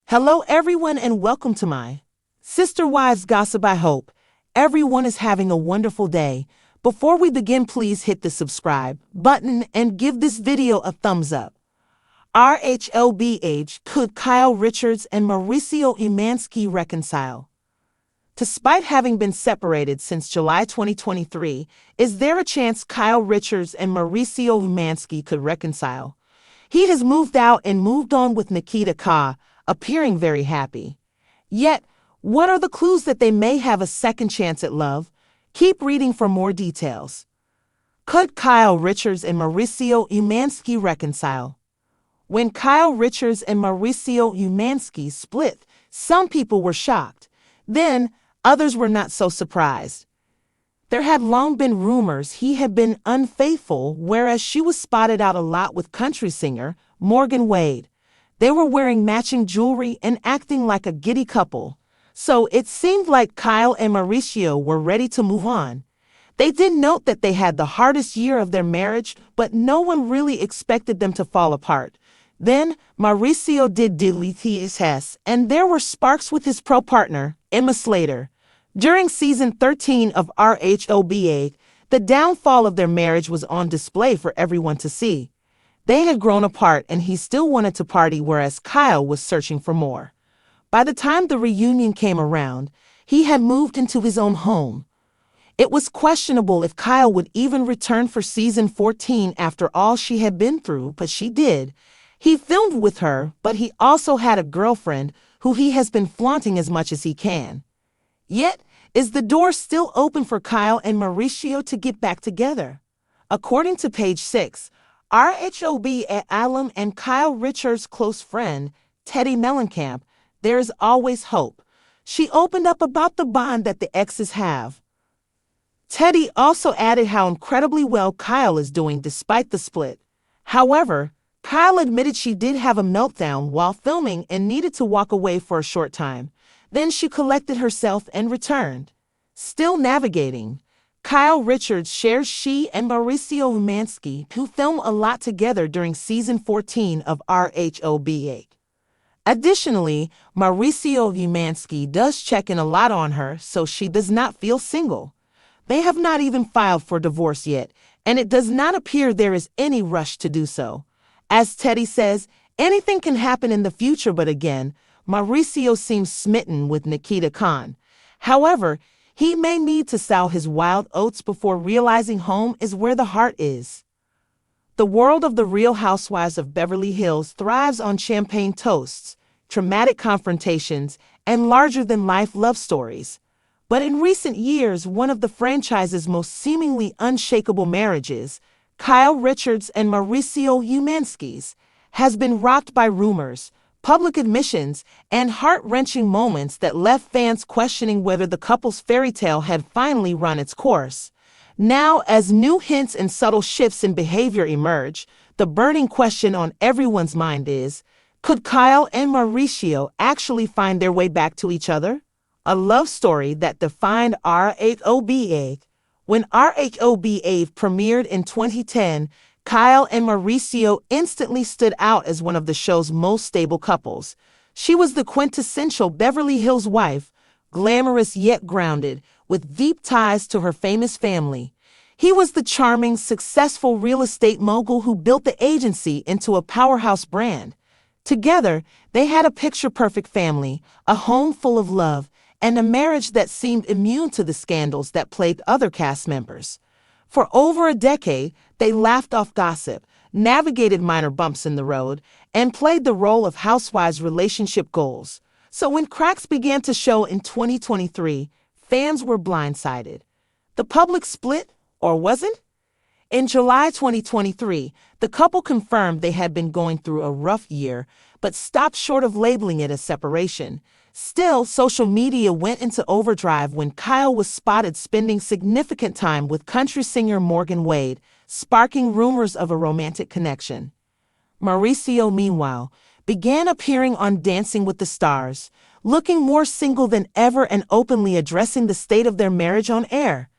Hello everyone and welcome to my Sister Wives Gossip. I hope everyone is having a wonderful day. Before we begin, please hit the subscribe button and give this video a thumbs up. RHOBH, could Kyle Richards and Mauricio Umansky reconcile? Despite having been separated since July 2023, is there a chance Kyle Richards and Mauricio Umansky could reconcile? He has moved out and moved on with Nikita Kah, appearing very happy. Yet, what are the clues that they may have a second chance at love? Keep reading for more details. Could Kyle Richards and Mauricio Umansky reconcile? When Kyle Richards and Mauricio Umansky split, some people were shocked. Then, others were not so surprised. There had long been rumors he had been unfaithful, whereas she was spotted out a lot with country singer Morgan Wade. They were wearing matching jewelry and acting like a giddy couple. So it seemed like Kyle and Mauricio were ready to move on. They did note that they had the hardest year of their marriage, but no one really expected them to fall apart. Then, Mauricio did delete his test, and there were sparks with his pro partner, Emma Slater. During season 13 of RHOBH, the downfall of their marriage was on display for everyone to see. They had grown apart and he still wanted to party, whereas Kyle was searching for more. By the time the reunion came around, he had moved into his own home. It was questionable if Kyle would even return for season 14 after all she had been through, but she did. He filmed with her, but he also had a girlfriend who he has been flaunting as much as he can. Yet, is the door still open for Kyle and Mauricio to get back together? According to page 6, RHOBH alum and Kyle Richards' close friend, Teddy Mellencamp, there is always hope. She opened up about the bond that the exes have. Teddy also added how incredibly well Kyle is doing despite the split. However, Kyle admitted she did have a meltdown while filming and needed to walk away for a short time. Then she collected herself and returned. Still navigating, Kyle Richards shares she and Mauricio Umansky, who film a lot together during season 14 of RHOBH. Additionally, Mauricio Umansky does check in a lot on her, so she does not feel single. They have not even filed for divorce yet, and it does not appear there is any rush to do so. As Teddy says, anything can happen in the future, but again, Mauricio seems smitten with Nikita Kah. However, he may need to sow his wild oats before realizing home is where the heart is. The world of the Real Housewives of Beverly Hills thrives on champagne toasts, traumatic confrontations, and larger-than-life love stories. But in recent years, one of the franchise's most seemingly unshakable marriages, Kyle Richards and Mauricio Umansky's, has been rocked by rumors, public admissions, and heart-wrenching moments that left fans questioning whether the couple's fairy tale had finally run its course. Now, as new hints and subtle shifts in behavior emerge, the burning question on everyone's mind is, could Kyle and Mauricio actually find their way back to each other? A love story that defined RHOBH. When RHOBH premiered in 2010, Kyle and Mauricio instantly stood out as one of the show's most stable couples. She was the quintessential Beverly Hills wife, glamorous yet grounded, with deep ties to her famous family. He was the charming, successful real estate mogul who built the agency into a powerhouse brand. Together, they had a picture-perfect family, a home full of love, and a marriage that seemed immune to the scandals that plagued other cast members. For over a decade, they laughed off gossip, navigated minor bumps in the road, and played the role of housewives' relationship goals. So when cracks began to show in 2023, fans were blindsided. The public split, or wasn't? In July 2023, the couple confirmed they had been going through a rough year, but stopped short of labeling it a separation. Still, social media went into overdrive when Kyle was spotted spending significant time with country singer Morgan Wade, sparking rumors of a romantic connection. Mauricio, meanwhile, began appearing on Dancing with the Stars, looking more single than ever and openly addressing the state of their marriage on air.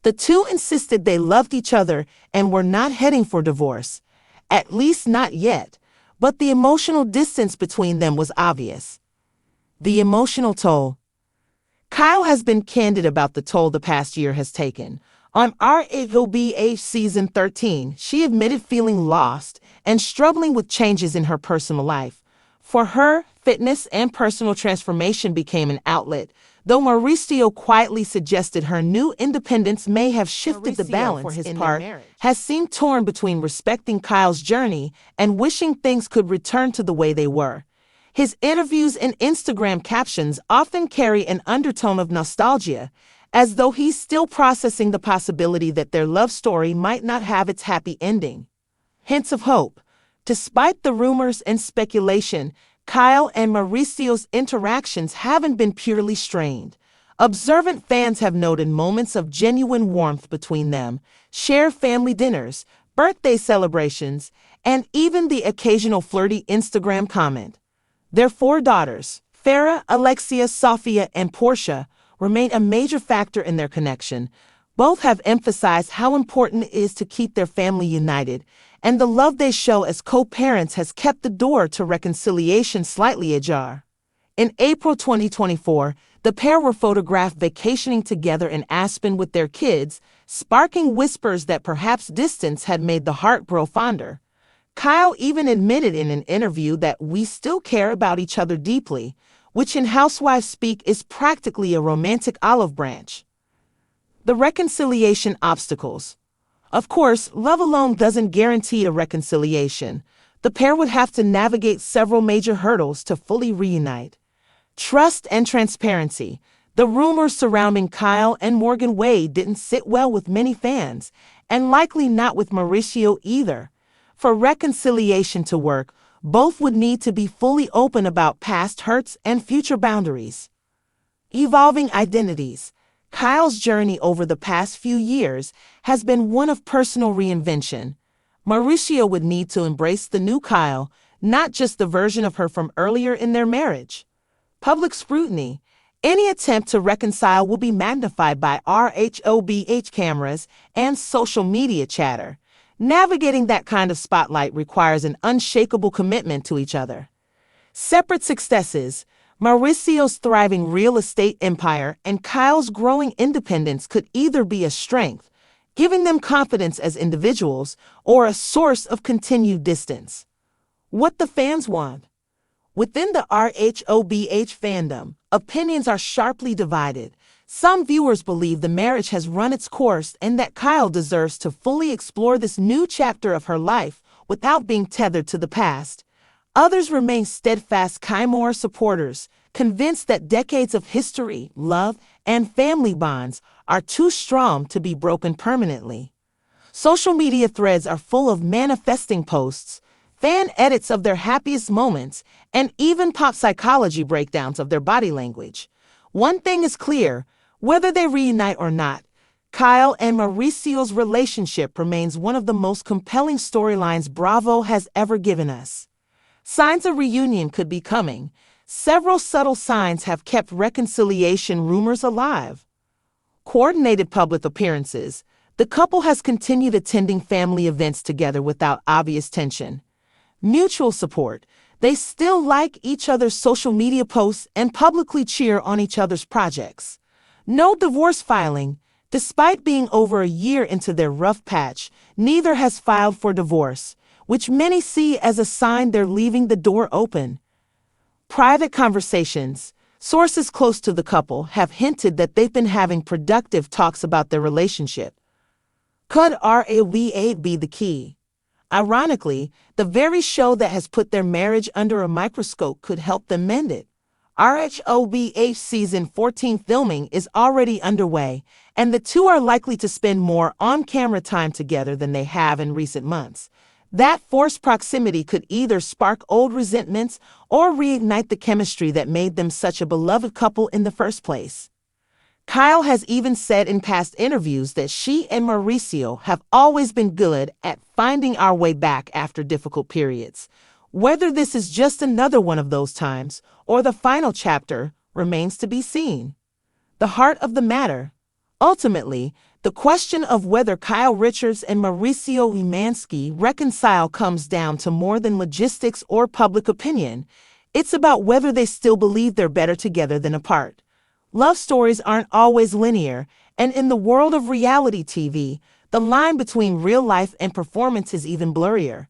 The two insisted they loved each other and were not heading for divorce, at least not yet, but the emotional distance between them was obvious. The emotional toll. Kyle has been candid about the toll the past year has taken. On RHOBH Season 13, she admitted feeling lost and struggling with changes in her personal life. For her, fitness and personal transformation became an outlet, though Mauricio quietly suggested her new independence may have shifted the balance. For his part, has seemed torn between respecting Kyle's journey and wishing things could return to the way they were. His interviews and Instagram captions often carry an undertone of nostalgia, as though he's still processing the possibility that their love story might not have its happy ending. Hints of hope. Despite the rumors and speculation, Kyle and Mauricio's interactions haven't been purely strained. Observant fans have noted moments of genuine warmth between them, shared family dinners, birthday celebrations, and even the occasional flirty Instagram comment. Their 4 daughters, Farah, Alexia, Sophia, and Portia, remain a major factor in their connection. Both have emphasized how important it is to keep their family united, and the love they show as co-parents has kept the door to reconciliation slightly ajar. In April 2024, the pair were photographed vacationing together in Aspen with their kids, sparking whispers that perhaps distance had made the heart grow fonder. Kyle even admitted in an interview that we still care about each other deeply, which in housewives speak is practically a romantic olive branch. The reconciliation obstacles. Of course, love alone doesn't guarantee a reconciliation. The pair would have to navigate several major hurdles to fully reunite. Trust and transparency. The rumors surrounding Kyle and Morgan Wade didn't sit well with many fans, and likely not with Mauricio either. For reconciliation to work, both would need to be fully open about past hurts and future boundaries. Evolving identities. Kyle's journey over the past few years has been one of personal reinvention. Mauricio would need to embrace the new Kyle, not just the version of her from earlier in their marriage. Public scrutiny. Any attempt to reconcile will be magnified by RHOBH cameras and social media chatter. Navigating that kind of spotlight requires an unshakable commitment to each other. Separate successes. Mauricio's thriving real estate empire and Kyle's growing independence could either be a strength, giving them confidence as individuals, or a source of continued distance. What the fans want. Within the RHOBH fandom, opinions are sharply divided. Some viewers believe the marriage has run its course and that Kyle deserves to fully explore this new chapter of her life without being tethered to the past. Others remain steadfast Kyle supporters, convinced that decades of history, love, and family bonds are too strong to be broken permanently. Social media threads are full of manifesting posts, fan edits of their happiest moments, and even pop psychology breakdowns of their body language. One thing is clear, whether they reunite or not, Kyle and Mauricio's relationship remains one of the most compelling storylines Bravo has ever given us. Signs of reunion could be coming. Several subtle signs have kept reconciliation rumors alive. Coordinated public appearances. The couple has continued attending family events together without obvious tension. Mutual support. They still like each other's social media posts and publicly cheer on each other's projects. No divorce filing. Despite being over a year into their rough patch, neither has filed for divorce, which many see as a sign they're leaving the door open. Private conversations. Sources close to the couple have hinted that they've been having productive talks about their relationship. Could RHOBH be the key? Ironically, the very show that has put their marriage under a microscope could help them mend it. RHOBH Season 14 filming is already underway, and the two are likely to spend more on-camera time together than they have in recent months. That forced proximity could either spark old resentments or reignite the chemistry that made them such a beloved couple in the first place. Kyle has even said in past interviews that she and Mauricio have always been good at finding our way back after difficult periods. Whether this is just another one of those times or the final chapter remains to be seen. The heart of the matter. Ultimately, the question of whether Kyle Richards and Mauricio Umansky reconcile comes down to more than logistics or public opinion. It's about whether they still believe they're better together than apart. Love stories aren't always linear, and in the world of reality TV, the line between real life and performance is even blurrier.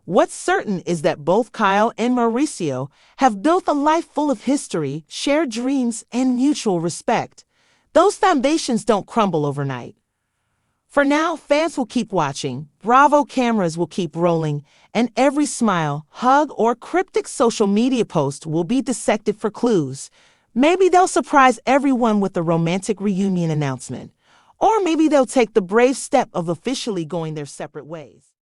What's certain is that both Kyle and Mauricio have built a life full of history, shared dreams, and mutual respect. Those foundations don't crumble overnight. For now, fans will keep watching, Bravo cameras will keep rolling, and every smile, hug, or cryptic social media post will be dissected for clues. Maybe they'll surprise everyone with a romantic reunion announcement. Or maybe they'll take the brave step of officially going their separate ways.